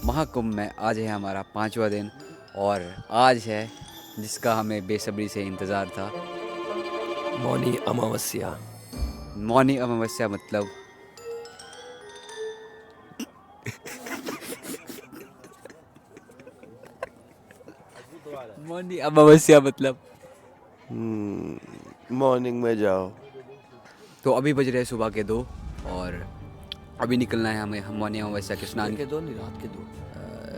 महाकुंभ में आज है हमारा 5वां दिन और आज है जिसका हमें बेसब्री से इंतज़ार था। मौनी अमावस्या। मौनी अमावस्या मतलब मौनी अमावस्या मतलब मॉर्निंग में जाओ। तो अभी बज रहे हैं सुबह के 2 और अभी निकलना है हमें मौनी अमावस्या के स्नान के 2 नहीं, रात के 2।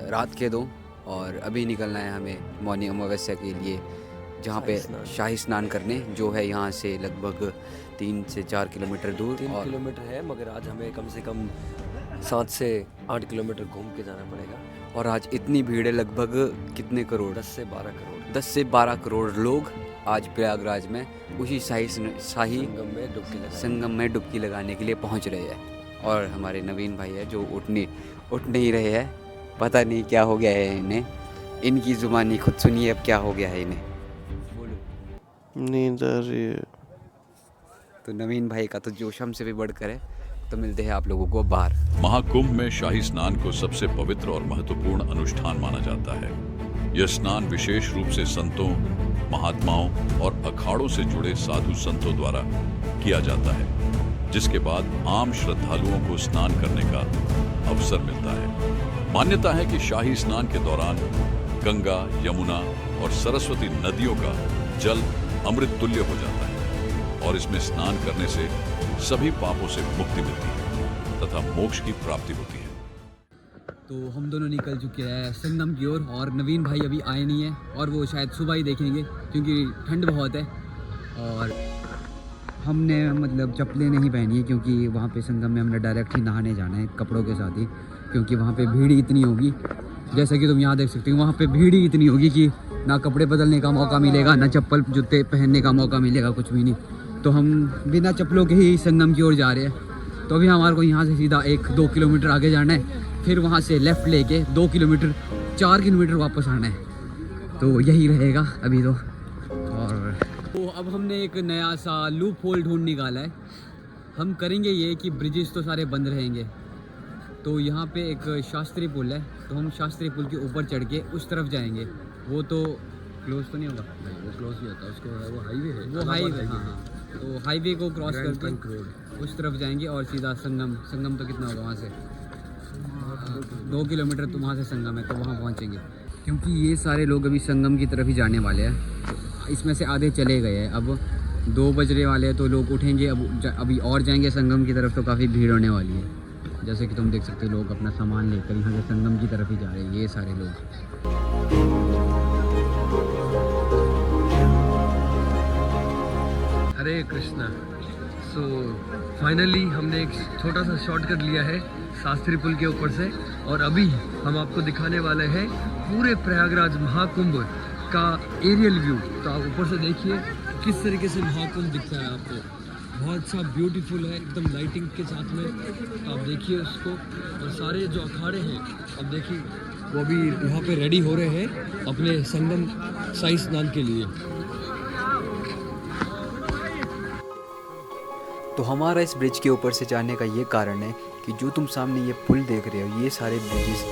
रात के 2 और अभी निकलना है हमें मौनी अमावस्या के लिए, जहाँ पे शाही स्नान करने, जो है यहाँ से लगभग 3 से 4 किलोमीटर दूर। 3 किलोमीटर है, मगर आज हमें कम से कम 7 से 8 किलोमीटर घूम के जाना पड़ेगा। और आज इतनी भीड़ है, लगभग कितने करोड़, 10 से 12 करोड़ 10 से 12 करोड़ लोग आज प्रयागराज में उसी शाही संगम में डुबकी लगाने के लिए पहुँच रहे हैं। और हमारे नवीन भाई है जो उठ नहीं रहे हैं, पता नहीं क्या हो गया है इन्हें, इनकी जुबानी खुद सुनिए अब क्या हो गया है इन्हें। नींद आ रही है। तो नवीन भाई का तो जोश हमसे भी बढ़कर है। तो मिलते हैं आप लोगों को बाहर। महाकुंभ में शाही स्नान को सबसे पवित्र और महत्वपूर्ण अनुष्ठान माना जाता है। यह स्नान विशेष रूप से संतों, महात्माओं और अखाड़ों से जुड़े साधु संतों द्वारा किया जाता है, जिसके बाद आम श्रद्धालुओं को स्नान करने का अवसर मिलता है। मान्यता है कि शाही स्नान के दौरान गंगा, यमुना और सरस्वती नदियों का जल अमृत तुल्य हो जाता है और इसमें स्नान करने से सभी पापों से मुक्ति मिलती है तथा मोक्ष की प्राप्ति होती है। तो हम दोनों निकल चुके हैं संगम की ओर और नवीन भाई अभी आए नहीं है और वो शायद सुबह ही देखेंगे क्योंकि ठंड बहुत है। और हमने मतलब चप्पलें नहीं पहनी है क्योंकि वहाँ पे संगम में हमने डायरेक्ट ही नहाने जाना है कपड़ों के साथ ही, क्योंकि वहाँ पे भीड़ ही इतनी होगी, जैसे कि तुम यहाँ देख सकते हो वहाँ पे भीड़ ही इतनी होगी कि ना कपड़े बदलने का मौका मिलेगा, ना चप्पल जूते पहनने का मौका मिलेगा, कुछ भी नहीं। तो हम बिना चप्पलों के ही संगम की ओर जा रहे हैं। तो अभी हमारे को यहाँ से सीधा 1-2 किलोमीटर आगे जाना है, फिर वहाँ से लेफ़्ट लेके 4 किलोमीटर वापस आना है। तो यही रहेगा अभी तो। और तो अब हमने एक नया सा लूप होल ढूंढ निकाला है। हम करेंगे ये कि ब्रिजेस तो सारे बंद रहेंगे, तो यहाँ पे एक शास्त्री पुल है, तो हम शास्त्री पुल के ऊपर चढ़ के उस तरफ जाएंगे। वो तो क्लोज तो नहीं होगा, वो क्लोज ही होता है, उसको वो हाईवे है, वो हाईवे, हाँ। तो हाईवे को क्रॉस करके उस तरफ जाएंगे और सीधा संगम तो कितना होगा वहाँ से 2 किलोमीटर, तो वहाँ से संगम है, तो वहाँ पहुँचेंगे। क्योंकि ये सारे लोग अभी संगम की तरफ ही जाने वाले हैं, इसमें से आधे चले गए हैं, अब 2 बजने वाले हैं, तो लोग उठेंगे अभी और जाएंगे संगम की तरफ, तो काफ़ी भीड़ होने वाली है। जैसे कि तुम देख सकते हो लोग अपना सामान लेकर यहाँ से संगम की तरफ ही जा रहे हैं, ये सारे लोग। हरे कृष्णा। सो फाइनली हमने एक छोटा सा शॉर्टकट लिया है शास्त्री पुल के ऊपर से, और अभी हम आपको दिखाने वाले हैं पूरे प्रयागराज महाकुंभ का एरियल व्यू। तो आप ऊपर से देखिए किस तरीके से महाकुंभ दिखता है आपको, बहुत सा ब्यूटीफुल है, एकदम लाइटिंग के साथ में। आप देखिए उसको, और सारे जो अखाड़े हैं अब देखिए वो अभी वहाँ पे रेडी हो रहे हैं अपने संगम शाही स्नान के लिए। तो हमारा इस ब्रिज के ऊपर से जाने का ये कारण है कि जो तुम सामने ये पुल देख रहे हो, ये सारे ब्रिजेस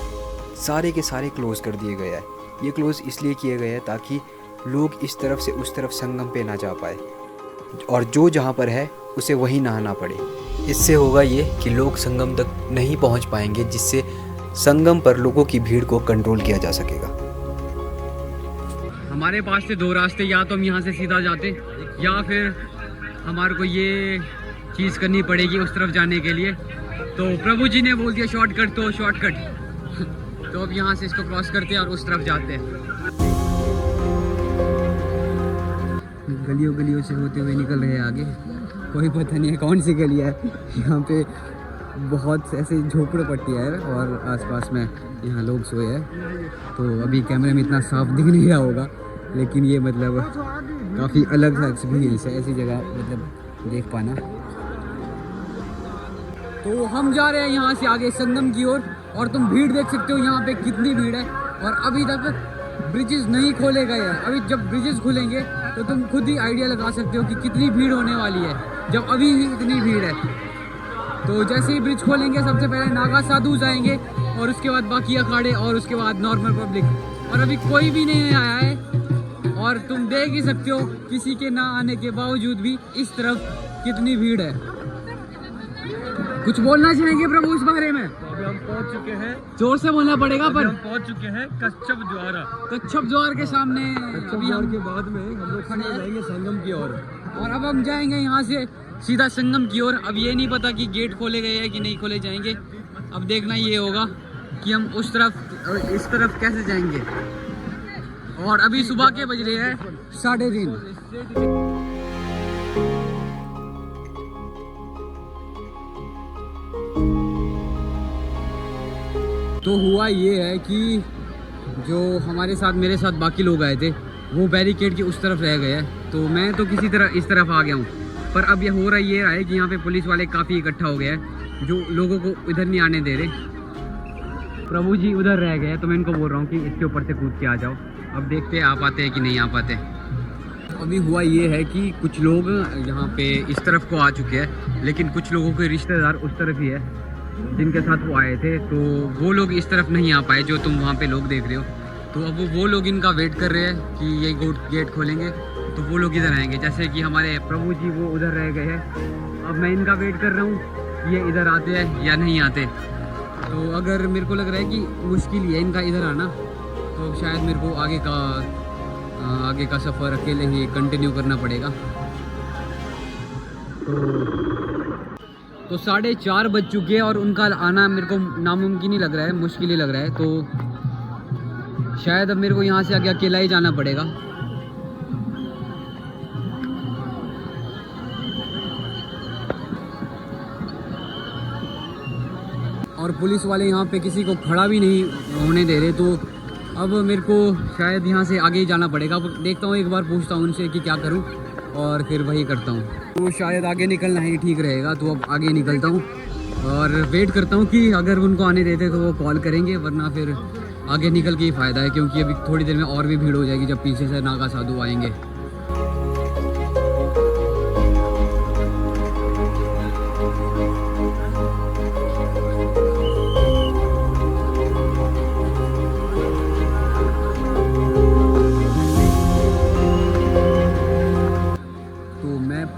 सारे के सारे क्लोज़ कर दिए गए हैं। ये क्लोज़ इसलिए किए गए हैं ताकि लोग इस तरफ से उस तरफ संगम पे ना जा पाए, और जो जहाँ पर है उसे वहीं नहाना पड़े। इससे होगा ये कि लोग संगम तक नहीं पहुँच पाएंगे, जिससे संगम पर लोगों की भीड़ को कंट्रोल किया जा सकेगा। हमारे पास से 2 रास्ते, या तो हम यहाँ से सीधा जाते या फिर हमारे को ये चीज़ करनी पड़ेगी उस तरफ जाने के लिए। तो प्रभु जी ने बोल दिया शॉर्टकट, तो शॉर्टकट तो अब यहाँ से इसको क्रॉस करते हैं और उस तरफ जाते हैं। गलियों से होते हुए निकल रहे हैं आगे, कोई पता नहीं है कौन सी गली है। यहाँ पे बहुत ऐसे झोपड़पट्टियाँ है और आसपास में यहाँ लोग सोए हैं। तो अभी कैमरे में इतना साफ दिख नहीं रहा होगा, लेकिन ये मतलब काफ़ी अलग सा एक्सपीरियंस है ऐसी जगह मतलब देख पाना। तो हम जा रहे हैं यहाँ से आगे संगम की ओर, और तुम भीड़ देख सकते हो यहाँ पे कितनी भीड़ है। और अभी तक ब्रिजेस नहीं खोले गए हैं, अभी जब ब्रिजेस खुलेंगे तो तुम खुद ही आइडिया लगा सकते हो कि कितनी भीड़ होने वाली है, जब अभी ही इतनी भीड़ है। तो जैसे ही ब्रिज खोलेंगे सबसे पहले नागा साधु जाएंगे और उसके बाद बाकी अखाड़े और उसके बाद नॉर्मल पब्लिक। और अभी कोई भी नहीं आया है और तुम देख ही सकते हो किसी के ना आने के बावजूद भी इस तरफ कितनी भीड़ है। कुछ बोलना चाहेंगे प्रभु इस बारे में? तो अभी हम पहुंच चुके हैं, जोर से बोलना पड़ेगा पर हम पहुंच चुके हैं कच्छप द्वारा। कच्छप द्वार के सामने अभी हम के बाद में हम लोग खड़े जाएंगे संगम की ओर। और अब हम जाएंगे यहाँ से सीधा संगम की ओर। अब ये नहीं पता कि गेट खोले गए हैं कि नहीं खोले जाएंगे, अब देखना ये होगा कि हम उस तरफ और इस तरफ कैसे जाएंगे। और अभी सुबह के बज रहे हैं 3:30। तो हुआ ये है कि जो हमारे साथ मेरे साथ बाकी लोग आए थे वो बैरिकेड के उस तरफ रह गए हैं, तो मैं तो किसी तरह इस तरफ आ गया हूँ। पर अब ये हो रहा ये है कि यहाँ पे पुलिस वाले काफ़ी इकट्ठा हो गए हैं जो लोगों को इधर नहीं आने दे रहे। प्रभु जी उधर रह गए, तो मैं इनको बोल रहा हूँ कि इसके ऊपर से कूद के आ जाओ। अब देखते हैं आ पाते हैं कि नहीं आ पाते। अभी हुआ ये है कि कुछ लोग यहाँ पे इस तरफ को आ चुके हैं, लेकिन कुछ लोगों के रिश्तेदार उस तरफ ही है जिनके साथ वो आए थे, तो वो लोग इस तरफ नहीं आ पाए जो तुम वहाँ पे लोग देख रहे हो। तो अब वो लोग इनका वेट कर रहे हैं कि ये गेट खोलेंगे तो वो लोग इधर आएंगे। जैसे कि हमारे प्रभु जी वो उधर रह गए हैं, अब मैं इनका वेट कर रहा हूँ ये इधर आते हैं या नहीं आते। तो अगर मेरे को लग रहा है कि मुश्किल ही है इनका इधर आना, तो शायद मेरे को आगे का सफ़र अकेले ही कंटिन्यू करना पड़ेगा। तो 4:30 बज चुके हैं और उनका आना मेरे को नामुमकिन ही लग रहा है, मुश्किल ही लग रहा है। तो शायद अब मेरे को यहाँ से आगे अकेला ही जाना पड़ेगा। और पुलिस वाले यहाँ पे किसी को खड़ा भी नहीं होने दे रहे, तो अब मेरे को शायद यहाँ से आगे ही जाना पड़ेगा। अब देखता हूँ, एक बार पूछता हूँ उनसे कि क्या करूँ और फिर वही करता हूँ। तो शायद आगे निकलना ही ठीक रहेगा, तो अब आगे निकलता हूँ और वेट करता हूँ कि अगर उनको आने देते तो वो कॉल करेंगे, वरना फिर आगे निकल के ही फ़ायदा है, क्योंकि अभी थोड़ी देर में और भी भीड़ हो जाएगी जब पीछे से नागा साधु आएंगे।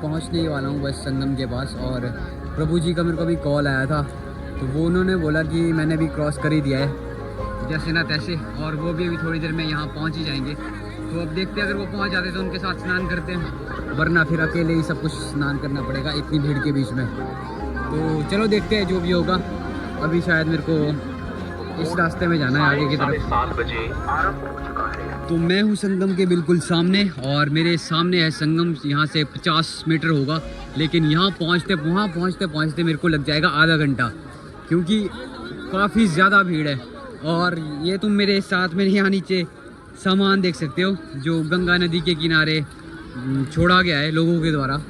पहुंचने ही वाला हूँ बस संगम के पास। और प्रभु जी का मेरे को भी कॉल आया था, तो वो उन्होंने बोला कि मैंने भी क्रॉस कर ही दिया है जैसे ना तैसे, और वो भी अभी थोड़ी देर में यहाँ पहुँच ही जाएंगे। तो अब देखते हैं, अगर वो पहुँच जाते तो उनके साथ स्नान करते हैं, वरना फिर अकेले ही सब कुछ स्नान करना पड़ेगा इतनी भीड़ के बीच में। तो चलो देखते हैं जो भी होगा। अभी शायद मेरे को इस रास्ते में जाना है आगे की तरफ। 7:30 बजे आरंभ हो चुका है। तो मैं हूँ संगम के बिल्कुल सामने, और मेरे सामने है संगम। यहाँ से 50 मीटर होगा, लेकिन यहाँ पहुँचते मेरे को लग जाएगा आधा घंटा, क्योंकि काफ़ी ज़्यादा भीड़ है। और ये तुम मेरे साथ में यहाँ नीचे सामान देख सकते हो जो गंगा नदी के किनारे छोड़ा गया है लोगों के द्वारा।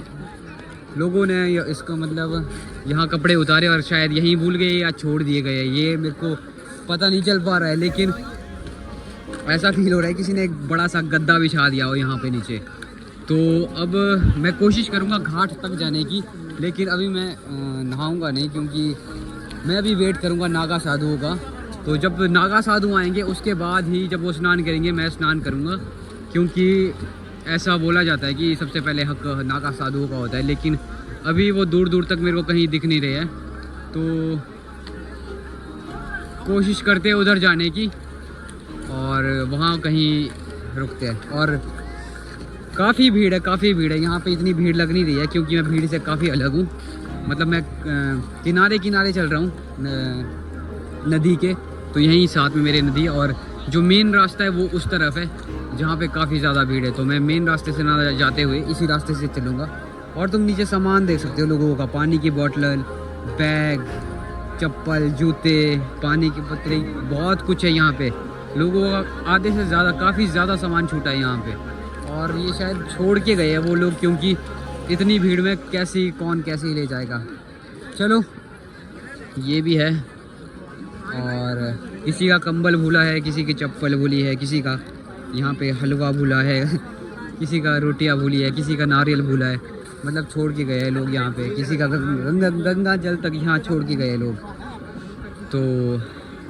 लोगों ने इसका मतलब यहाँ कपड़े उतारे और शायद यहीं भूल गए या छोड़ दिए गए, ये मेरे को पता नहीं चल पा रहा है, लेकिन ऐसा फील हो रहा है किसी ने एक बड़ा सा गद्दा बिछा दिया हो यहाँ पे नीचे। तो अब मैं कोशिश करूँगा घाट तक जाने की, लेकिन अभी मैं नहाऊँगा नहीं, क्योंकि मैं अभी वेट करूँगा नागा साधुओं का। तो जब नागा साधु आएंगे उसके बाद ही जब वो स्नान करेंगे मैं स्नान करूँगा, क्योंकि ऐसा बोला जाता है कि सबसे पहले हक नागा साधुओं का होता है। लेकिन अभी वो दूर दूर तक मेरे को कहीं दिख नहीं रहे हैं, तो कोशिश करते हैं उधर जाने की और वहाँ कहीं रुकते हैं। और काफ़ी भीड़ है यहाँ पे। इतनी भीड़ लग नहीं रही है क्योंकि मैं भीड़ से काफ़ी अलग हूँ, मतलब मैं किनारे चल रहा हूँ नदी के, तो यहीं साथ में मेरे नदी, और जो मेन रास्ता है वो उस तरफ है जहाँ पे काफ़ी ज़्यादा भीड़ है। तो मैं मेन रास्ते से ना जाते हुए इसी रास्ते से चलूँगा। और तुम नीचे सामान देख सकते हो लोगों का, पानी की बोतल, बैग, चप्पल, जूते, पानी की पत्तली, बहुत कुछ है यहाँ पे। लोगों का आधे से ज़्यादा, काफ़ी ज़्यादा सामान छूटा है यहाँ पे, और ये शायद छोड़ के गए हैं वो लोग, क्योंकि इतनी भीड़ में कौन कैसे ले जाएगा। चलो ये भी है, और किसी का कंबल भूला है, किसी की चप्पल भूली है, किसी का यहाँ पे हलवा भूला है, किसी का रोटियाँ भूली है, किसी का नारियल भूला है, मतलब छोड़ के गए हैं लोग यहाँ पे। किसी का गंगा जल तक यहाँ छोड़ के गए लोग। तो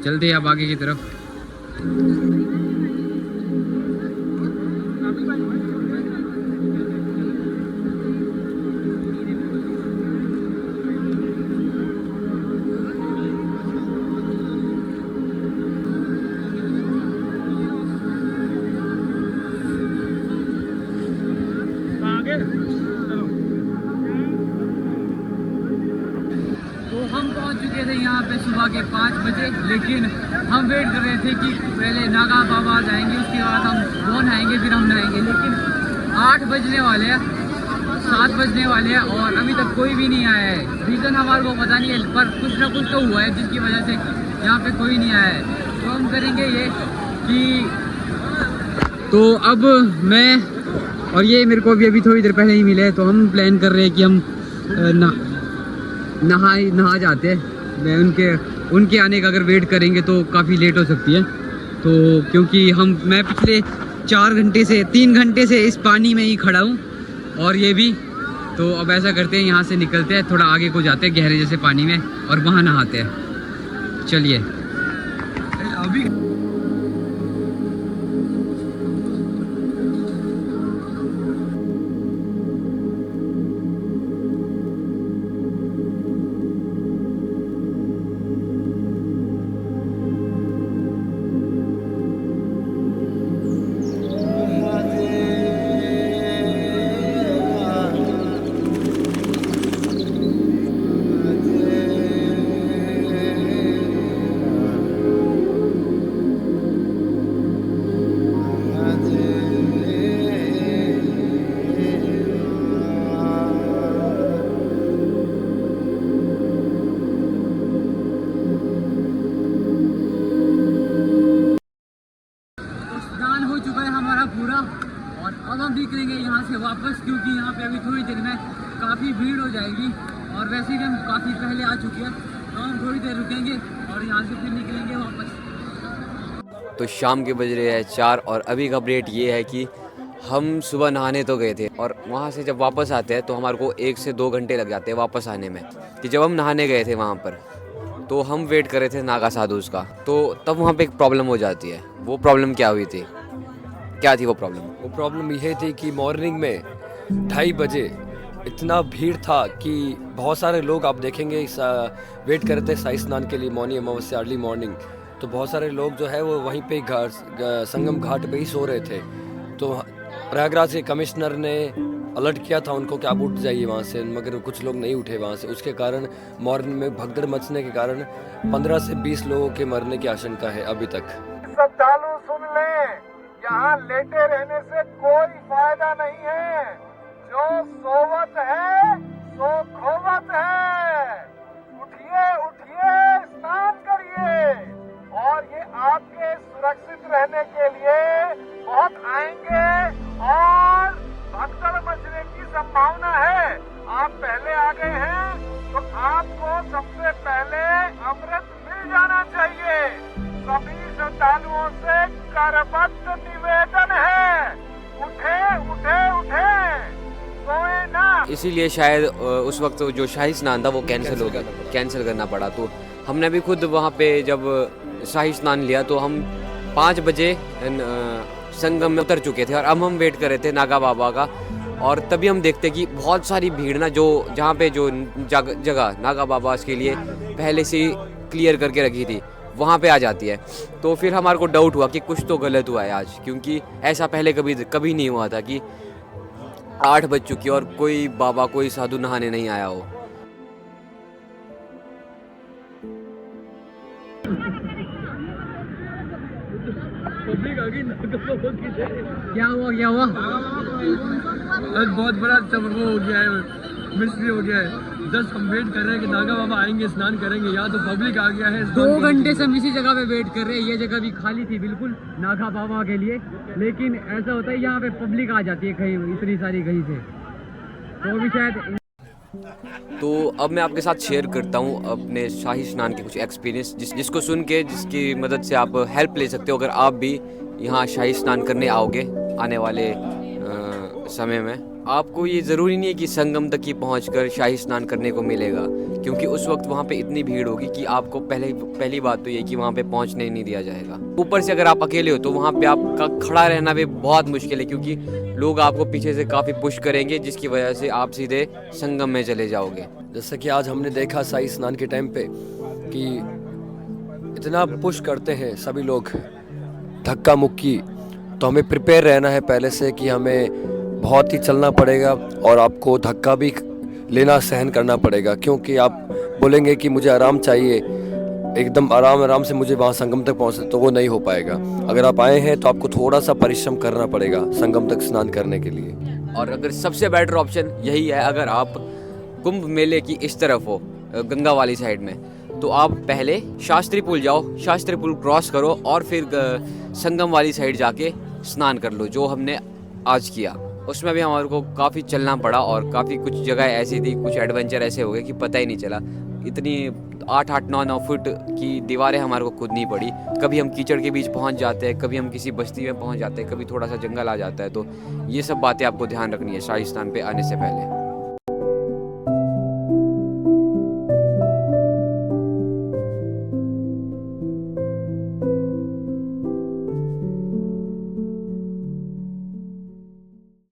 चलते हैं अब आगे की तरफ। तो हम पहुंच चुके थे यहाँ पे सुबह के 5 बजे, लेकिन हम वेट कर रहे थे कि पहले नागा बाबा जाएंगे, उसके बाद हम वो नहाएंगे, फिर हम नहाएंगे। लेकिन 8 बजने वाले हैं, 7 बजने वाले हैं और अभी तक कोई भी नहीं आया है। रीज़न हमारे को पता नहीं है, पर कुछ ना कुछ तो हुआ है जिसकी वजह से यहाँ पे कोई नहीं आया है। तो हम करेंगे ये कि तो अब मैं और ये मेरे को अभी थोड़ी देर पहले ही मिले हैं, तो हम प्लान कर रहे हैं कि हम नहा जाते हैं। मैं उनके आने का अगर वेट करेंगे तो काफ़ी लेट हो सकती है। तो क्योंकि मैं पिछले 3 घंटे से इस पानी में ही खड़ा हूँ और ये भी। तो अब ऐसा करते हैं, यहाँ से निकलते हैं, थोड़ा आगे को जाते हैं गहरे जैसे पानी में और वहाँ नहाते हैं। चलिए अभी स्नान हो चुका है हमारा पूरा और अब हम निकलेंगे यहाँ से वापस, क्योंकि यहाँ पे अभी थोड़ी देर में काफ़ी भीड़ हो जाएगी और वैसे भी हम काफ़ी पहले आ चुके हैं। तो हम थोड़ी देर रुकेंगे और यहाँ से फिर निकलेंगे वापस। तो शाम के बज रहे हैं 4 और अभी का अपडेट ये है कि हम सुबह नहाने तो गए थे और वहाँ से जब वापस आते हैं तो हमारे को 1 से 2 घंटे लग जाते हैं वापस आने में। कि जब हम नहाने गए थे वहाँ पर तो हम वेट कर रहे थे नागा साधु का, तो तब वहाँ पे एक प्रॉब्लम हो जाती है। वो प्रॉब्लम क्या हुई थी? क्या थी वो प्रॉब्लम ये थी कि मॉर्निंग में 2:30 बजे इतना भीड़ था कि बहुत सारे लोग आप देखेंगे वेट कर रहे थे शाही स्नान के लिए मौनी अमावस्या अर्ली मॉर्निंग। तो बहुत सारे लोग जो है वो वहीं पे संगम घाट पे ही सो रहे थे। तो प्रयागराज के कमिश्नर ने अलर्ट किया था उनको कि आप उठ जाइए वहाँ से, मगर कुछ लोग नहीं उठे वहाँ से। उसके कारण मॉर्निंग में भगदड़ मचने के कारण 15 से 20 लोगों के मरने की आशंका है अभी तक। श्रद्धालु सुन लें, यहाँ लेटे रहने से कोई फायदा नहीं है। जो सोवत है सो खोवत है। उठिए उठिए, स्नान करिए और ये आपके सुरक्षित रहने के लिए बहुत आएंगे और भगदड़ मचने की संभावना है। आप पहले आ गए हैं तो आपको सबसे पहले अमृत मिल जाना चाहिए। सभी श्रद्धालुओं से करबद्ध निवेदन है, उठे उठे उठे, सोए ना। इसीलिए शायद उस वक्त जो शाही स्नान था वो कैंसिल करना पड़ा। तो हमने भी खुद वहाँ पे जब शाही स्नान लिया तो हम 5 बजे संगम में उतर चुके थे और अब हम वेट कर रहे थे नागा बाबा का। और तभी हम देखते कि बहुत सारी भीड़ ना, जो जहाँ पे जो जगह नागा बाबा के लिए पहले से क्लियर करके रखी थी वहाँ पे आ जाती है। तो फिर हमारे को डाउट हुआ कि कुछ तो गलत हुआ है आज, क्योंकि ऐसा पहले कभी नहीं हुआ था कि 8 बज चुकी और कोई बाबा कोई साधु नहाने नहीं आया हो। क्या हुआ? बहुत बड़ा वो हो गया है, मिस्ट्री हो गया है। जस्ट हम वेट कर रहे हैं कि नागा बाबा आएंगे, स्नान करेंगे। यहाँ तो पब्लिक आ गया है। 2 घंटे से हम इसी जगह पे वेट कर रहे हैं। ये जगह भी खाली थी बिल्कुल नागा बाबा के लिए, लेकिन ऐसा होता है यहाँ पे पब्लिक आ जाती है कहीं, इतनी सारी कहीं से, तो भी शायद। तो अब मैं आपके साथ शेयर करता हूँ अपने शाही स्नान के कुछ एक्सपीरियंस, जिसको सुन के जिसकी मदद से आप हेल्प ले सकते हो अगर आप भी यहाँ शाही स्नान करने आओगे आने वाले समय में। आपको ये ज़रूरी नहीं है कि संगम तक ही पहुंचकर शाही स्नान करने को मिलेगा, क्योंकि उस वक्त वहाँ पे इतनी भीड़ होगी कि आपको पहली बात तो ये कि वहाँ पे पहुँचने ही नहीं दिया जाएगा। ऊपर से अगर आप अकेले हो तो वहाँ पे आपका खड़ा रहना भी बहुत मुश्किल है, क्योंकि लोग आपको पीछे से काफ़ी पुश करेंगे, जिसकी वजह से आप सीधे संगम में चले जाओगे। जैसे कि आज हमने देखा शाही स्नान के टाइम पे कि इतना पुश करते हैं सभी लोग, धक्का मुक्की, तो हमें प्रिपेयर रहना है पहले से कि हमें बहुत ही चलना पड़ेगा और आपको धक्का भी लेना सहन करना पड़ेगा, क्योंकि आप बोलेंगे कि मुझे आराम चाहिए, एकदम आराम से मुझे वहाँ संगम तक पहुँचना, तो वो नहीं हो पाएगा। अगर आप आए हैं तो आपको थोड़ा सा परिश्रम करना पड़ेगा संगम तक स्नान करने के लिए। और अगर सबसे बेटर ऑप्शन यही है, अगर आप कुंभ मेले की इस तरफ हो गंगा वाली साइड में, तो आप पहले शास्त्री पुल जाओ, शास्त्री पुल क्रॉस करो और फिर संगम वाली साइड जाके स्नान कर लो, जो हमने आज किया। उसमें भी हमारे को काफ़ी चलना पड़ा और काफ़ी कुछ जगह ऐसी थी, कुछ एडवेंचर ऐसे हो गए कि पता ही नहीं चला। इतनी 8-9 फुट की दीवारें हमारे को कूदनी पड़ी। कभी हम कीचड़ के बीच पहुंच जाते हैं, कभी हम किसी बस्ती में पहुंच जाते हैं, कभी थोड़ा सा जंगल आ जाता है। तो ये सब बातें आपको ध्यान रखनी है शाही स्नान पे आने से पहले।